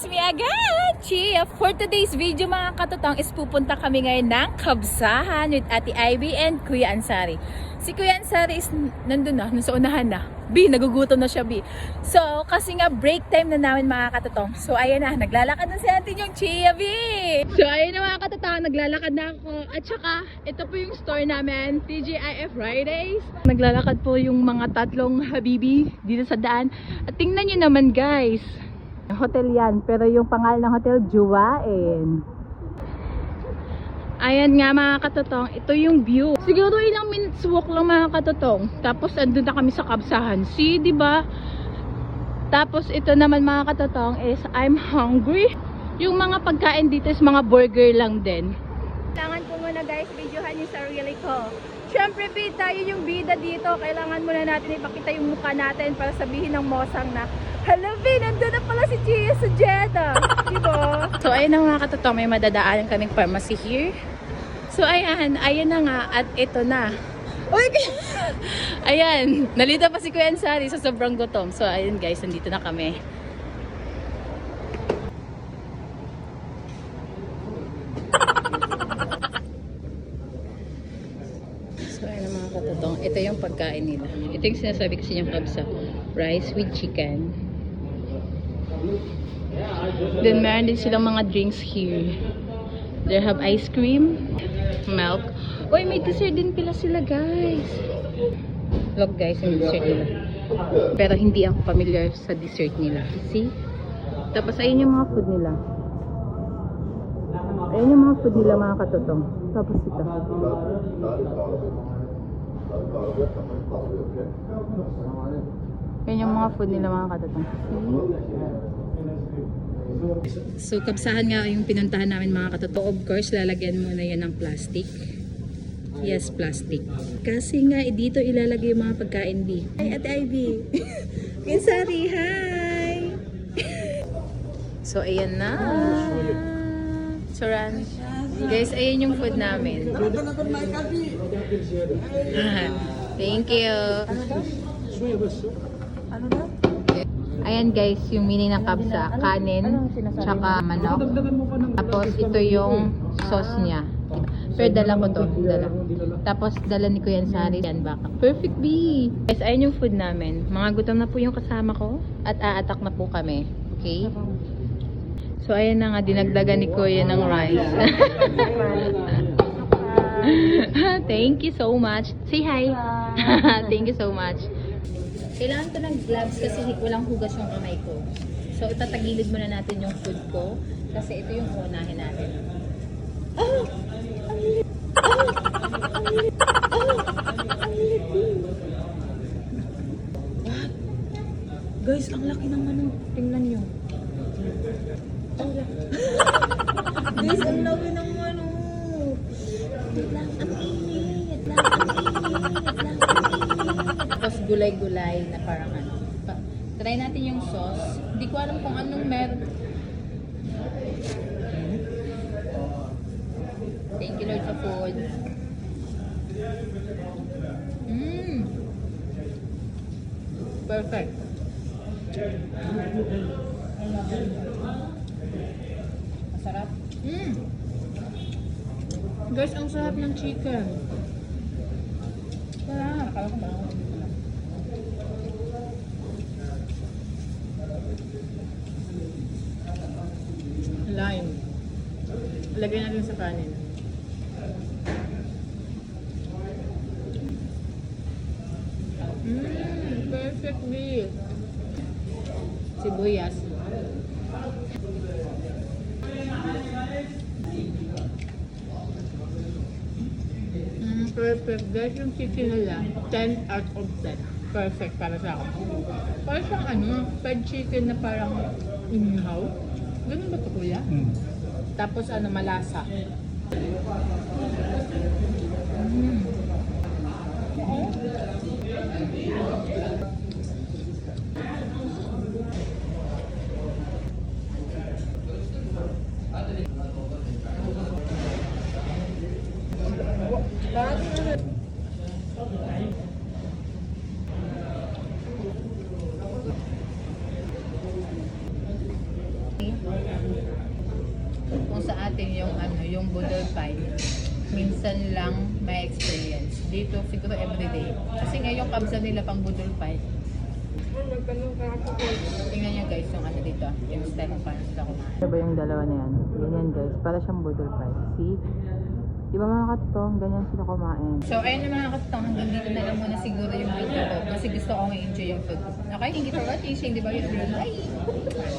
It's me again, Chia. For today's video mga katotong is pupunta kami ngayon ng Kabsahan with Ate Ivy and Kuya Ansari. Si Kuya Ansari is nandun na, nasa unahan na. B, nagugutom na siya, B. So, kasi nga break time na namin mga katotong. So, ayan na, naglalakad na si atin yung Chia, B. So, ayan na mga katotong, naglalakad na ako. At saka, ito po yung store namin, TGIF Fridays. Naglalakad po yung mga tatlong habibi dito sa daan. At tingnan nyo naman guys. Hotel yan, pero yung pangalan ng hotel, Juwain. Ayan nga mga katotong, ito yung view. Siguro ilang minutes walk lang mga katotong. Tapos andun na kami sa Kabsahan. See, di ba? Tapos ito naman mga katotong is I'm hungry. Yung mga pagkain dito is mga burger lang din. Kailangan ko muna guys, videohan yung sarili ko. Siyempre, tayo yung bida dito. Kailangan muna natin ipakita yung mukha natin para sabihin ng mosang na, hello, B, nandun na pala si Chia sa Jeddah. Diba? So, ayun na mga katotong, may madadaanan kaming pharmacy here. So, ayan na nga. At ito na. Uy! Ayan, nalita pa si Kuya Ansari sa sobrang gutom. So, ayun guys, nandito na kami. So, ayun mga katotong, ito yung pagkain nila. Ito yung sinasabi kasi yung kabsa. Rice with chicken. Then meron din silang mga drinks here. They have ice cream, milk. Uy, may dessert din pala sila guys. Look guys, yung dessert nila. Pero hindi ako familiar sa dessert nila. See? Tapos ayun yung mga food nila. Ayun yung mga food nila mga katotong. Tapos ito. Ayun yung mga food nila mga katotong. So, Kabsahan nga yung pinuntahan namin mga katotoo. Of course, lalagyan muna yan ng plastic. Yes, plastic. Kasi nga, dito ilalagay yung mga pagkain, B. Hi, Ate Ivy. Kinsari, hi! So, ayan na. Suran. Guys, ayan yung food namin. Thank you. Ano daw? Ayan guys, yung mini na kabsa, kanin, tsaka manok. Tapos ito yung sauce niya. Pero dala ko to, dala. Tapos dala ni Kuya Ansari yan baka. Perfect B! Guys, ayan yung food namin. Mga gutom na po yung kasama ko at aatak na po kami. Okay? So ayan na nga, dinagdagan ni Kuya ng rice. Thank you so much. Say hi! Thank you so much. Kailangan ko ng gloves kasi walang hugas yung kamay ko. So, itatagilid muna natin yung food ko kasi ito yung unahin natin. Oh! What? Guys, ang laki ng manok. Tingnan nyo. Ang laki. Guys, ang laki ng manok. Wait lang, ang init. Tapos gulay-gulay na parang ano. Try natin yung sauce. Hindi ko alam kung anong meron. Thank you Lord sa food. Perfect. Masarap. Guys, ang sarap ng chicken. Wala, akala ko ba? Lime. Lagay natin sa kanin. Perfect meal. Sibuyas. Perfect. Guys, yung chicken nila, 10 out of 10. Perfect para sa akin. Parang siyang ano, fried chicken na parang inihaw. Ganun ba ito kuya? Tapos ano, malasa. sa atin yung yung budol pie, minsan lang may experience. Dito siguro everyday. Kasi nga yung kabsa nila pang budol pie. Tingnan niyo guys yung dito, yung style kung paano sila kumain. Ano ba yung dalawa na yan? Ganyan guys, para siyang budol pie. See? Di ba mga katutong, ganyan sila kumain. So ayun na mga katutong, hanggang dito na lang muna siguro yung video ko. Kasi gusto ko i-enjoy yung food. Okay, thank you for watching. Shane, di ba yun? Bye!